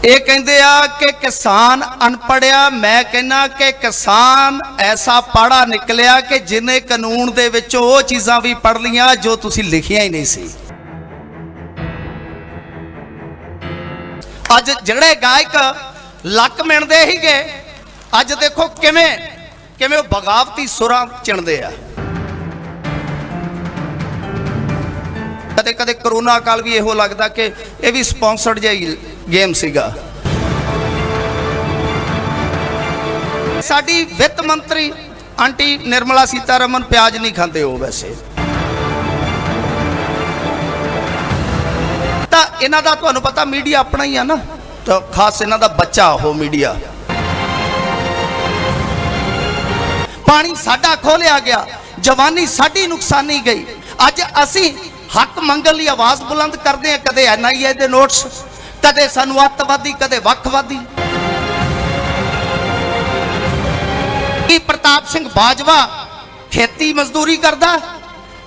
ये कहते आ कि किसान अनपढ़िया, मैं कहना कि किसान ऐसा पढ़ा निकलिया कि जिन्हें कानून दे विचों वो चीज़ां भी पढ़ लियां जो तुसीं लिखियां ही नहीं सी। अज जिहड़े गायक लक मिणदे हीगे, अज देखो किवें किवें बगावती सुरां चिणदे आ। कदे कदे करोना काल भी इहो लगदा कि यह भी स्पॉन्सर्ड जिहा गेम सीगा। साडी वित्त मंत्री आंटी निर्मला सीतारमन प्याज नहीं खाते हो वैसे, तो इन्हां दा तुहानूं पता मीडिया अपना ही है ना, तो खास इन्हां दा बच्चा हो मीडिया। पानी साडा खोलिया गया, जवानी साडी नुकसानी गई। अज असीं हक मंगण लई आवाज़ बुलंद करते हैं, कदे NIA दे नोट्स, कदे सानू अतवादी, कदे वखवादी। कि प्रताप सिंह बाजवा खेती मजदूरी करदा,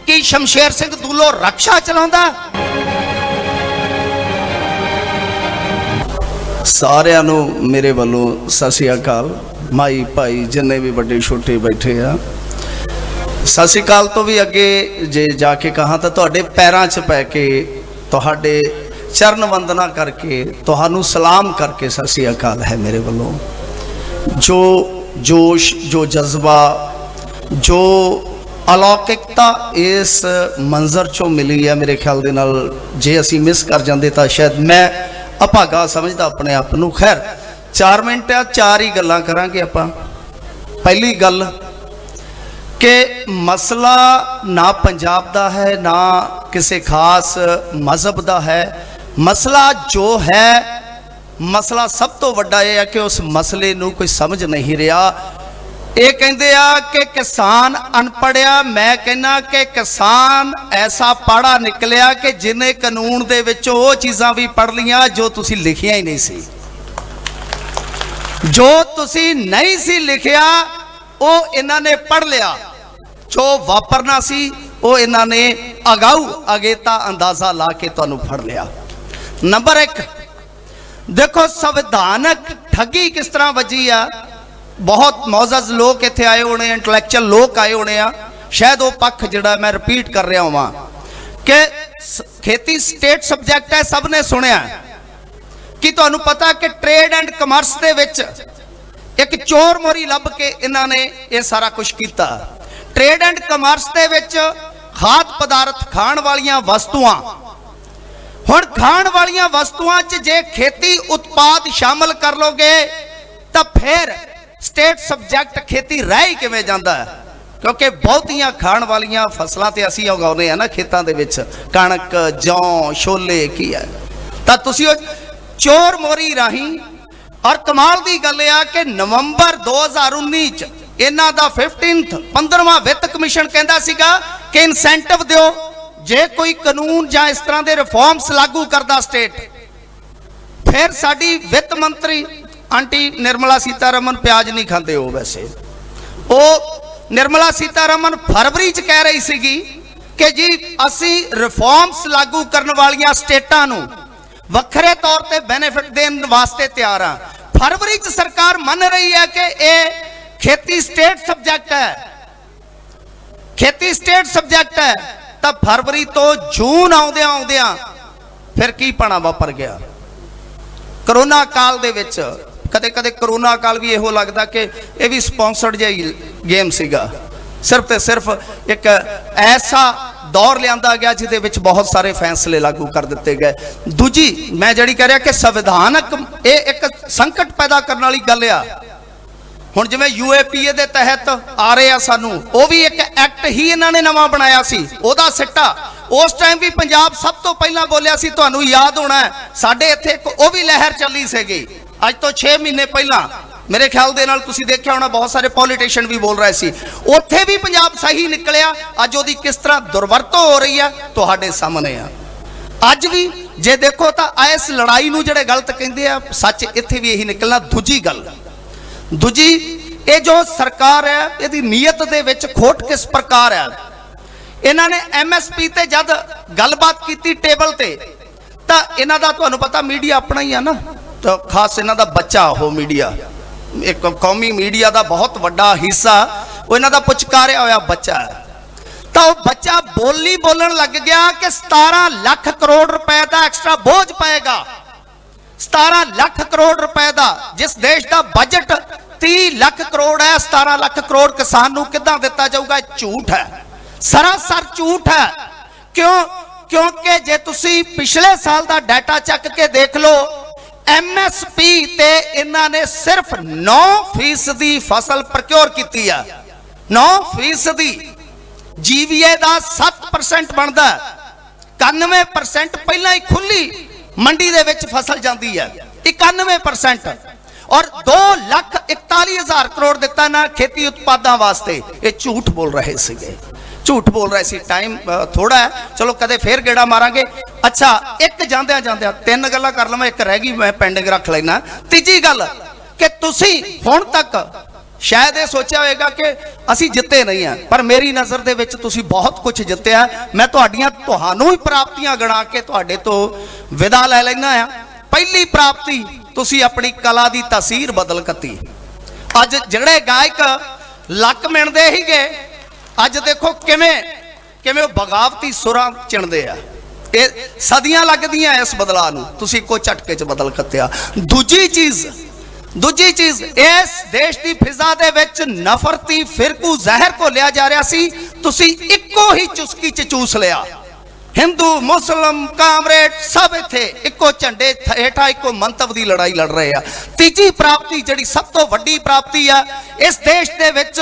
कि शमशेर सिंह दूलो रक्षा चलाउंदा। सारिआं नूं मेरे वल्लों सत श्री अकाल। माई भाई जिन्ने भी बड़े छोटे बैठे आ, सत श्री अकाल तो भी अगे जे जाके कहा तो तुहाडे पैरां च पै के, तुहाडे चरण वंदना करके, तुहानू सलाम करके सत श्री अकाल है मेरे वल्लों। जो जोश, जो जज्बा, जो अलौकिकता इस मंजर चों मिली है, मेरे ख्याल दे नाल जे असी मिस कर जांदे तां शायद मैं अभागा समझदा अपने आप नूं। खैर 4 मिनट आ, 4 ही गल्लां करांगे आपां। पहली गल कि मसला ना पंजाब दा है, ना किसी खास मजहब दा है। मसला जो है, मसला सब तो वड्डा यह है कि उस मसले नूं कोई समझ नहीं रहा। ये कहते आ कि किसान अनपढ़िया, मैं कहना कि किसान ऐसा पढ़ा निकलिया कि जिन्हें कानून दे विचों वो चीज़ां भी पढ़ लियां जो तुसीं लिखियां ही नहीं सी। जो तुसीं नहीं सी लिखिया वो इन्हां ने पढ़ लिया, जो वापरना सी वो इन्हां ने अगाऊ अगेता अंदाजा ला के तुहानूं फड़ लिया। नंबर 1 देखो संविधानक ठगी किस तरह वजी आ। बहुत मौजज़ लोग इत्थे आए होने, इंटलैक्चुअल लोग आए होने आ, शायद वो पक्ष जिहड़ा मैं रिपीट कर रहा होवां कि खेती स्टेट सबजैक्ट है। सब ने सुनिया कि तुहानूं पता कि ट्रेड एंड कमर्स दे विच एक चोर मोरी लभ के इन्हां ने ये सारा कुछ किया। ट्रेड एंड कमर्स दे विच खाद पदार्थ, खाण वालियां वस्तुआं, हुण खाण वालियां वस्तुआं च जे खेती उत्पाद शामिल कर लोगे तो फिर स्टेट सबजैक्ट खेती रह ही किवें जांदा है, क्योंकि बहुतियां खाण वालियां फसलां ते असीं उगाउने आ ना खेतां दे विच, कणक, जौ, छोले की है। तां तुसीं चोर मोरी राही, और कमाल की गल आ कि नवंबर 2019 च इन्हां दा 15वां वित्त कमीशन कहंदा सीगा कि इंसेंटिव दिओ जे कोई कानून जां इस तरह के रिफॉर्म्स लागू करदा स्टेट। फिर साडी वित्त मंत्री आंटी निर्मला सीतारमन प्याज नहीं खाते हो वैसे, वो निर्मला सीतारमन फरवरी च कह रही सीगी कि जी असी रिफॉर्म्स लागू करने वालियां स्टेटां नूं वखरे तौर पर बेनिफिट देने वास्ते तैयार हाँ। फरवरी च सरकार मन रही है कि यह खेती स्टेट सबजैक्ट है, खेती स्टेट सबजैक्ट है। तब फरवरी तो जून आउंदियां आउंदियां फिर की पना वापर गया करोना काल दे विच। कदे कदे करोना काल भी इहो लगदा कि यह भी स्पॉन्सर्ड जिहा गेम सीगा। सिर्फ ते सिर्फ एक ऐसा दौर लिया गया जिहदे विच बहुत सारे फैसले लागू कर दिते गए। दूजी मैं जिहड़ी कह रहा कि संविधानक ये एक संकट पैदा करने वाली गल आ। हुण जिवें UAPA दे तहत आ रहे आ सानू, वो भी एक एक्ट ही इन्हां ने नवां बनाया सी, ओहदा सिट्टा उस टाइम भी पंजाब सब तो पहला बोलिया सी। तुहानू याद होना है साडे इत्थे वो भी लहर चली सीगी अज तो 6 महीने पहला, मेरे ख्याल दे नाल तुसीं देखिया होना बहुत सारे पॉलिटिशियन भी बोल रहे सी, उत्थे भी पंजाब सही निकलिया। अज उहदी किस तरह दुरवरतों हो रही है तुहाडे सामने आ। अज भी जे देखो तो इस लड़ाई नूं जिहड़े गलत कहिंदे आ, सच इत्थे भी यही निकलना। दूजी ये जो सरकार है यदि नीयत दे विच खोट किस प्रकार है। इन्हां ने MSP ते जद गलबात की टेबल ते, तो इन्हां दा तुहानूं पता मीडिया अपना ही है ना, तो खास इन्हां दा बच्चा हो मीडिया, एक कौमी मीडिया का बहुत वड्डा हिस्सा वो इन्हां दा पुचकारिया होया बच्चा है। तो वो बच्चा बोली बोलन लग गया कि 17 लाख करोड़ रुपए का एक्स्ट्रा बोझ पाएगा। 17 लाख करोड़ रुपए का, जिस देश का बजट 30 लाख करोड़ है, 17 लाख करोड़ किसान नूं किदां दिता जाऊगा? झूठ है, सरासर झूठ है। क्यों? क्योंकि जे तुसी पिछले साल का डाटा चक के देख लो, MSP ते इन्हां ने सिर्फ 9% फसल प्रक्योर की है। 9%। GVA का 7% बनता, 91% पहला ही खुली मंडी दे विच फसल जाती है, 91%। और 2,41,000 करोड़ दिता ना खेती उत्पादों वास्ते। ये झूठ बोल रहे थे, झूठ बोल रहे थे। टाइम थोड़ा है, चलो कदे फिर गेड़ा मारांगे। अच्छा, एक जांदियां जांदियां 3 गल्लां कर लवां, एक रह गई मैं पेंडिंग रख लेना। तीजी गल कि तुसी हुण तक शायद ये सोचा होगा कि असी जिते नहीं हैं, पर मेरी नज़र दे विच तुसी बहुत कुछ जित्या। मैं तुहानूं ही प्राप्तियां गणा के तुहाडे तो विदा लै लैना है। पहली प्राप्ति, तुसी अपनी कला दी तासीर बदल कती। अज जिहड़े गायक लक मिणदे हीगे, अज देखो किवें किवें बगावती सुरां चिणदे आ। ये सदियां लगदियां इस बदलाव नूं, तुसी इक्को झटके च बदल कत्तिया। दूजी चीज इस देश की फिजा दे विच नफरती फिरकू जहर को लिया जा रहा सी, तुसी इक्को ही चुस्की च चूस लिया। हिंदू मुस्लिम कामरेड सब इत्थे इक्को झंडे हेठा इक्को मंतव की लड़ाई लड़ रहे हैं। तीजी प्राप्ति जिहड़ी सब तो वड्डी प्राप्ति है, इस देश दे विच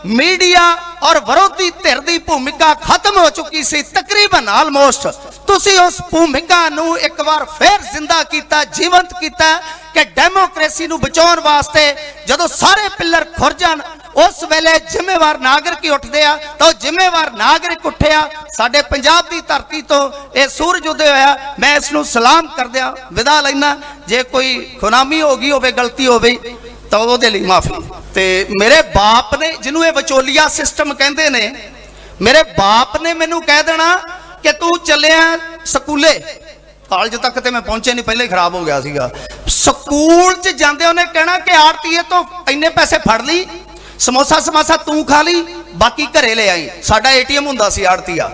मीडिया और विरोधी धिर की भूमिका खत्म हो चुकी सी तकरीबन ऑलमोस्ट। तुसी उस भूमिका नूं एक बार फिर जिंदा कीता, जीवंत कीता कि डेमोक्रेसी नूं बचाउण वास्ते जदों सारे पिलर खुर जाण उस वेले जिम्मेवार नागरिक ही उठदे आ। तो जिम्मेवार नागरिक उठिया साडे पंजाब की धरती तो यह सूरज उदय होया। मैं इसनूं सलाम करदिआं विदा लैना। जे कोई खुनामी हो गई होवे, गलती हो गई तो उहदे लई माफी। ते मेरे बाप ने, जिन्हों ये विचोलिया सिस्टम कहते ने, मेरे बाप ने मैनू कह देना कि तू चलिया स्कूले, कॉलेज तक तो मैं पहुंचे नहीं, पहले ही खराब हो गया सीगा। स्कूल च जांदे उन्हें कहना कि आड़तीए तो इन्ने पैसे फड़ ली, समोसा समासा तू खा ली, बाकी घरे ले आई। साडा ATM हुंदा सी आड़तीआ,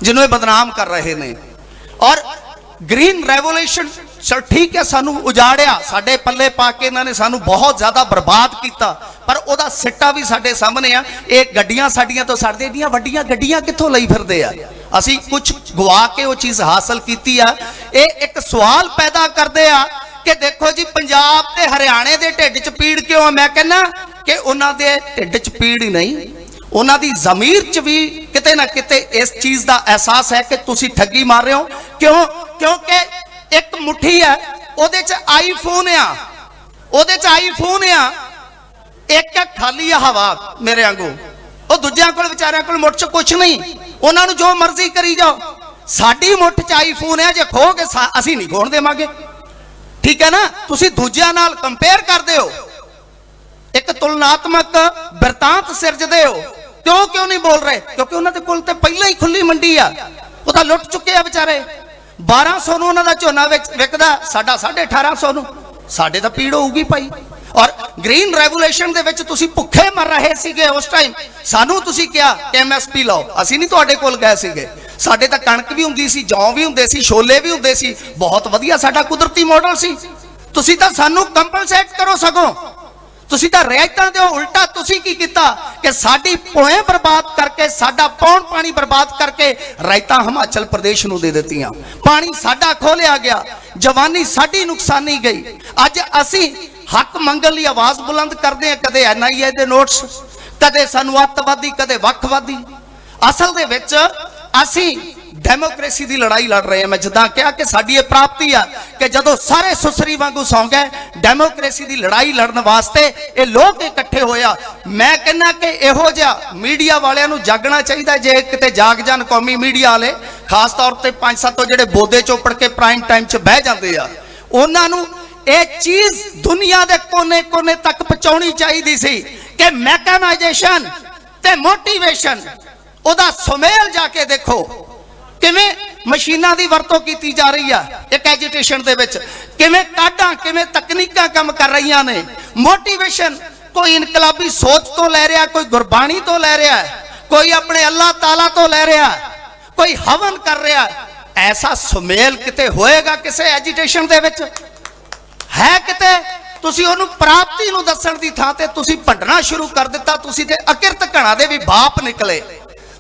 जिन्होंने बदनाम कर रहे ने। और ग्रीन रेवोल्यूशन चल ठीक है, सानू उजाड़िया, साडे पल्ले पा के इन्होंने सानू बहुत ज्यादा बर्बाद किया, पर ओदा सिट्टा भी साडे सामने आ। ये गड्डियां साडियां तो साडे ਦੀਆਂ ਵੱਡੀਆਂ ਗੱਡੀਆਂ कित्थों ਲਈ ਫਿਰਦੇ ਆ? ਅਸੀਂ कुछ गवा के वो चीज़ हासिल की आ। ये एक सवाल पैदा करते आ कि देखो जी पंजाब ते हरियाणे के ढिड च पीड़ क्यों है? मैं कहना कि उन्होंने ढिड च पीड़ ही नहीं, उन्होंने जमीर च भी किते ना किते इस चीज़ का एहसास है कि तुसी ठगी मार रहे हो। क्यों? क्योंकि एक मुट्ठी है, उहदे च आईफोन आ, उहदे च आईफोन आ, एक खाली हवा मेरे वांगू। वो दूजियां कोल विचारियां कोल मुठ च कुछ नहीं, उन्होंने जो मर्जी करी जाओ। साडी मुठ च आईफोन है, जे खो के असी नहीं खोण देवांगे। ठीक है ना? तुसी दूजियां नाल कंपेयर करदे हो, एक तुलनात्मक बिरतांत सिरजदे हो। क्यों नहीं बोल रहे? क्योंकि उन्होंने कोल ते पहले ही खुली मंडी आ, वो तो लुट चुके आ बेचारे। 1200 नूं उन्हां दा झोना विकदा, साडा 1850 नूं। साडे तां पीड़ होऊगी भाई। और ग्रीन रेवोल्यूशन दे विच तुसी भुखे मर रहे सीगे उस टाइम, सानू तुसी क्या कि MSP लाओ, असी नहीं तुहाडे कोल गए सीगे। साडे तां कणक भी हुंदी सी, जौ भी हुंदे सी, छोले भी हुंदे सी, बहुत वधिया साडा कुदरती मॉडल सी। तुसी तां सानू कंपलसेट करो, सगों तुसी तां रियायतां दिओ। उल्टा तुसी की कीता कि साडी पोएं बर्बाद करके, साडा पौण पानी बर्बाद करके रायतां हिमाचल प्रदेश नूं दे दित्तियां। पानी साडा खो लिया गया, जवानी साडी नुकसानी गई। अज असी हक मंगण लई आवाज बुलंद करते हैं, कदे NIA दे नोट्स, कदे सानू अतवादी, कदे वखवादी। असल दे विच असी डेमोक्रेसी की लड़ाई लड़ रहे हैं। मैं जिदा कहा कि साडी ये प्राप्ति आ कि जदों सारे सुसरी वांगू सौ गए, डेमोक्रेसी की लड़ाई लड़न वास्ते ये लोग इकट्ठे होया। मैं कहना कि इहो जिहा मीडिया वालियां नूं जागना चाहिए। जे किते जाग जान कौमी मीडिया वाले, खास तौर पर 5-7 जिहड़े बोदे चोपड़ के प्राइम टाइम च बह जाते आ, उन्हां नूं ये चीज दुनिया के कोने कोने तक पहुंचानी चाहिए सी कि मैकेनाइजेशन ते मोटिवेशन ओदा सुमेल जाके देखो किवें ਮਸ਼ੀਨਾਂ ਦੀ ਵਰਤੋਂ ਕੀਤੀ ਜਾ ਰਹੀ ਆ ਇੱਕ ਐਜੀਟੇਸ਼ਨ ਦੇ ਵਿੱਚ, ਕਿਵੇਂ ਕਾਢਾਂ ਕਿਵੇਂ ਤਕਨੀਕਾਂ ਕੰਮ ਕਰ ਰਹੀਆਂ ਨੇ। ਮੋਟੀਵੇਸ਼ਨ ਕੋਈ ਇਨਕਲਾਬੀ ਸੋਚ ਤੋਂ ਲੈ ਰਿਹਾ, ਕੋਈ ਗੁਰਬਾਣੀ ਤੋਂ ਲੈ ਰਿਹਾ, ਕੋਈ ਆਪਣੇ ਅੱਲਾਹ ਤਾਲਾ ਤੋਂ ਲੈ ਰਿਹਾ, ਕੋਈ ਹਵਨ ਕਰ ਰਿਹਾ। ਐਸਾ ਸੁਮੇਲ ਕਿਤੇ ਹੋਏਗਾ ਕਿਸੇ ਐਜੀਟੇਸ਼ਨ ਦੇ ਵਿੱਚ? ਹੈ ਕਿਤੇ? ਤੁਸੀਂ ਉਹਨੂੰ ਪ੍ਰਾਪਤੀ ਨੂੰ ਦੱਸਣ ਦੀ ਥਾਂ ਤੇ ਤੁਸੀਂ ਭੰਡਣਾ ਸ਼ੁਰੂ ਕਰ ਦਿੱਤਾ। ਤੁਸੀਂ ਤੇ ਅਕਿਰਤ ਘਣਾ ਦੇ ਵੀ ਬਾਪ ਨਿਕਲੇ।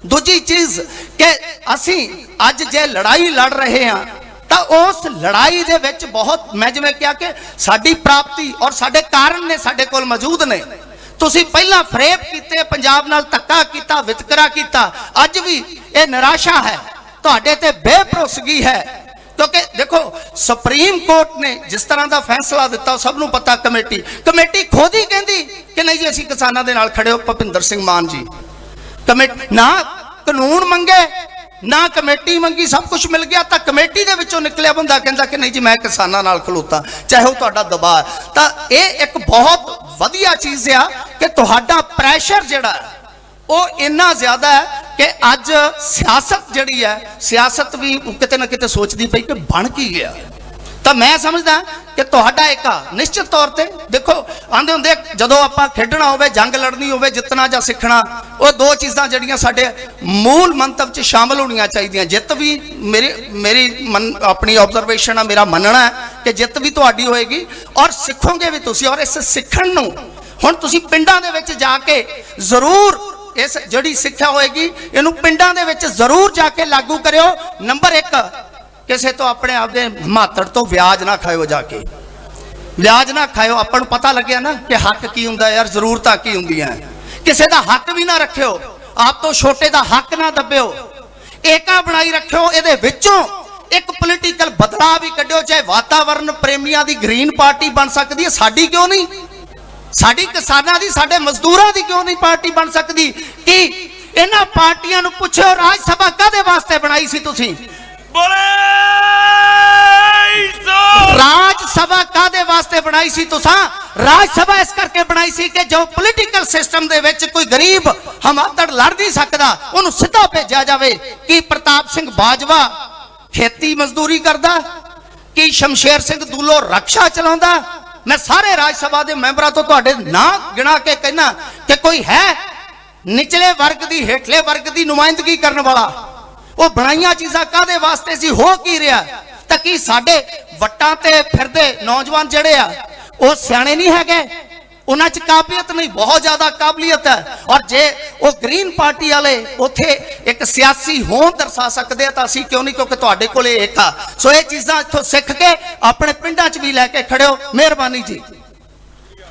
ਦੂਜੀ ਚੀਜ਼ ਕਿ ਅਸੀਂ ਅੱਜ ਜੇ ਲੜਾਈ ਲੜ ਰਹੇ ਹਾਂ ਤਾਂ ਉਸ ਲੜਾਈ ਦੇ ਵਿੱਚ ਬਹੁਤ, ਮੈਂ ਜਿਵੇਂ ਕਿਹਾ ਕਿ ਸਾਡੀ ਪ੍ਰਾਪਤੀ ਔਰ ਸਾਡੇ ਕਾਰਨ ਨੇ ਸਾਡੇ ਕੋਲ ਮੌਜੂਦ ਨੇ। ਤੁਸੀਂ ਪਹਿਲਾਂ ਫਰੇਬ ਕੀਤੇ, ਪੰਜਾਬ ਨਾਲ ਧੱਕਾ ਕੀਤਾ, ਵਿਤਕਰਾ ਕੀਤਾ। ਅੱਜ ਵੀ ਇਹ ਨਿਰਾਸ਼ਾ ਹੈ, ਤੁਹਾਡੇ ਤੇ ਬੇਭਰੋਸਗੀ ਹੈ। ਕਿਉਂਕਿ ਦੇਖੋ ਸੁਪਰੀਮ ਕੋਰਟ ਨੇ ਜਿਸ ਤਰ੍ਹਾਂ ਦਾ ਫੈਸਲਾ ਦਿੱਤਾ ਸਭ ਨੂੰ ਪਤਾ। ਕਮੇਟੀ ਖੁਦ ਹੀ ਕਹਿੰਦੀ ਕਿ ਨਹੀਂ ਜੀ ਅਸੀਂ ਕਿਸਾਨਾਂ ਦੇ ਨਾਲ ਖੜੇ ਹੋ। ਭੁਪਿੰਦਰ ਸਿੰਘ ਮਾਨ ਜੀ ਕਮੇਟੀ ਨਾ ਕਾਨੂੰਨ ਮੰਗੇ ਨਾ ਕਮੇਟੀ ਮੰਗੀ, ਸਭ ਕੁਝ ਮਿਲ ਗਿਆ ਤਾਂ ਕਮੇਟੀ ਦੇ ਵਿੱਚੋਂ ਨਿਕਲਿਆ ਬੰਦਾ ਕਹਿੰਦਾ ਕਿ ਨਹੀਂ ਜੀ ਮੈਂ ਕਿਸਾਨਾਂ ਨਾਲ ਖਲੋਤਾ, ਚਾਹੇ ਉਹ ਤੁਹਾਡਾ ਦਬਾਅ। ਤਾਂ ਇਹ ਇੱਕ ਬਹੁਤ ਵਧੀਆ ਚੀਜ਼ ਆ ਕਿ ਤੁਹਾਡਾ ਪ੍ਰੈਸ਼ਰ ਜਿਹੜਾ ਉਹ ਇੰਨਾ ਜ਼ਿਆਦਾ ਹੈ ਕਿ ਅੱਜ ਸਿਆਸਤ ਜਿਹੜੀ ਹੈ, ਸਿਆਸਤ ਵੀ ਕਿਤੇ ਨਾ ਕਿਤੇ ਸੋਚਦੀ ਪਈ ਕਿ ਬਣ ਕੀ ਗਿਆ। ਤਾਂ ਮੈਂ ਸਮਝਦਾ ਕਿ ਤੁਹਾਡਾ ਇੱਕ ਨਿਸ਼ਚਿਤ ਤੌਰ ਤੇ ਦੇਖੋ ਆਂਦੇ ਹੁੰਦੇ ਜਦੋਂ ਆਪਾਂ ਖੇਡਣਾ ਹੋਵੇ, ਜੰਗ ਲੜਨੀ ਹੋਵੇ, ਜਿੱਤਣਾ ਜਾਂ ਸਿੱਖਣਾ, ਉਹ ਦੋ ਚੀਜ਼ਾਂ ਜਿਹੜੀਆਂ ਸਾਡੇ ਮੂਲ ਮੰਤਵ 'ਚ ਸ਼ਾਮਲ ਹੋਣੀਆਂ ਚਾਹੀਦੀਆਂ। ਜਿੱਤ ਵੀ ਮੇਰੀ ਆਪਣੀ ਆਬਜ਼ਰਵੇਸ਼ਨ ਆ, ਮੇਰਾ ਮੰਨਣਾ ਹੈ ਕਿ ਜਿੱਤ ਵੀ ਤੁਹਾਡੀ ਹੋਏਗੀ ਔਰ ਸਿੱਖੋਗੇ ਵੀ ਤੁਸੀਂ। ਔਰ ਇਸ ਸਿੱਖਣ ਨੂੰ ਹੁਣ ਤੁਸੀਂ ਪਿੰਡਾਂ ਦੇ ਵਿੱਚ ਜਾ ਕੇ ਜ਼ਰੂਰ ਇਸ ਜਿਹੜੀ ਸਿੱਖਿਆ ਹੋਏਗੀ ਇਹਨੂੰ ਪਿੰਡਾਂ ਦੇ ਵਿੱਚ ਜ਼ਰੂਰ ਜਾ ਕੇ ਲਾਗੂ ਕਰਿਓ। ਨੰਬਰ 1, ਕਿਸੇ ਤੋਂ ਆਪਣੇ ਆਪ ਦੇ ਮਾਤੜ ਤੋਂ ਵਿਆਜ ਨਾ ਖਾਇਓ, ਜਾ ਕੇ ਵਿਆਜ ਨਾ ਖਾਇਓ। ਆਪਾਂ ਨੂੰ ਪਤਾ ਲੱਗਿਆ ਨਾ ਕਿ ਹੱਕ ਕੀ ਹੁੰਦਾ ਯਾਰ, ਜ਼ਰੂਰਤਾਂ ਕੀ ਹੁੰਦੀਆਂ। ਕਿਸੇ ਦਾ ਹੱਕ ਵੀ ਨਾ ਰੱਖਿਓ, ਆਪ ਤੋਂ ਛੋਟੇ ਦਾ ਹੱਕ ਨਾ ਦੱਬਿਓ। ਏਕਾ ਬਣਾਈ ਰੱਖਿਓ, ਇਹਦੇ ਵਿੱਚੋਂ ਇੱਕ ਪੋਲੀਟੀਕਲ ਬਦਲਾਅ ਵੀ ਕੱਢਿਓ। ਚਾਹੇ ਵਾਤਾਵਰਣ ਪ੍ਰੇਮੀਆਂ ਦੀ ਗ੍ਰੀਨ ਪਾਰਟੀ ਬਣ ਸਕਦੀ ਹੈ, ਸਾਡੀ ਕਿਉਂ ਨਹੀਂ? ਸਾਡੀ ਕਿਸਾਨਾਂ ਦੀ, ਸਾਡੇ ਮਜ਼ਦੂਰਾਂ ਦੀ ਕਿਉਂ ਨਹੀਂ ਪਾਰਟੀ ਬਣ ਸਕਦੀ? ਕਿ ਇਹਨਾਂ ਪਾਰਟੀਆਂ ਨੂੰ ਪੁੱਛੋ ਰਾਜ ਸਭਾ ਕਾਹਦੇ ਵਾਸਤੇ ਬਣਾਈ ਸੀ ਤੁਸੀਂ? ਰਾਜ ਸਭਾ ਕਾਹਦੇ ਵਾਸਤੇ ਬਣਾਈ ਸੀ ਤੁਸੀਂ? ਰਾਜ ਸਭਾ ਇਸ ਕਰਕੇ ਬਣਾਈ ਸੀ ਕਿ ਜੋ ਪੋਲੀਟੀਕਲ ਸਿਸਟਮ ਦੇ ਵਿੱਚ ਕੋਈ ਗਰੀਬ ਹਮਾਤੜ ਲੜ ਨਹੀਂ ਸਕਦਾ ਉਹਨੂੰ ਸਿੱਧਾ ਭੇਜਿਆ ਜਾਵੇ। ਕੀ ਪ੍ਰਤਾਪ ਸਿੰਘ ਬਾਜਵਾ ਖੇਤੀ ਮਜ਼ਦੂਰੀ ਕਰਦਾ? ਕੀ ਸ਼ਮਸ਼ੇਰ ਸਿੰਘ ਦੂਲੋ ਰਕਸ਼ਾ ਚਲਾਉਂਦਾ? ਮੈਂ ਸਾਰੇ ਰਾਜ ਸਭਾ ਦੇ ਮੈਂਬਰਾਂ ਤੋਂ ਤੁਹਾਡੇ ਨਾਂ ਗਿਣਾ ਕੇ ਕਹਿਣਾ ਕਿ ਕੋਈ ਹੈ ਨਿਚਲੇ ਵਰਗ ਦੀ, ਹੇਠਲੇ ਵਰਗ ਦੀ ਨੁਮਾਇੰਦਗੀ ਕਰਨ ਵਾਲਾ? ਉਹ ਬਣਾਈਆਂ ਚੀਜ਼ਾਂ ਕਾਹਦੇ ਵਾਸਤੇ ਸੀ? ਹੋ ਕੀ ਰਿਹਾ? ਤਾਂ ਕੀ ਸਾਡੇ ਵੱਟਾਂ ਤੇ ਫਿਰਦੇ ਨੌਜਵਾਨ ਜਿਹੜੇ ਆ ਉਹ ਸਿਆਣੇ ਨਹੀਂ ਹੈਗੇ? ਉਹਨਾਂ 'ਚ ਕਾਬਲੀਅਤ ਨਹੀਂ, ਬਹੁਤ ਜ਼ਿਆਦਾ ਕਾਬਲੀਅਤ ਹੈ। ਔਰ ਜੇ ਉਹ ਗ੍ਰੀਨ ਪਾਰਟੀ ਵਾਲੇ ਉੱਥੇ ਇੱਕ ਸਿਆਸੀ ਹੋਂਦ ਦਰਸਾ ਸਕਦੇ ਆ ਤਾਂ ਅਸੀਂ ਕਿਉਂ ਨਹੀਂ? ਕਿਉਂਕਿ ਤੁਹਾਡੇ ਕੋਲੇ ਇੱਕ ਆ। ਸੋ ਇਹ ਚੀਜ਼ਾਂ ਇੱਥੋਂ ਸਿੱਖ ਕੇ ਆਪਣੇ ਪਿੰਡਾਂ 'ਚ ਵੀ ਲੈ ਕੇ ਖੜਿਓ। ਮਿਹਰਬਾਨੀ ਜੀ।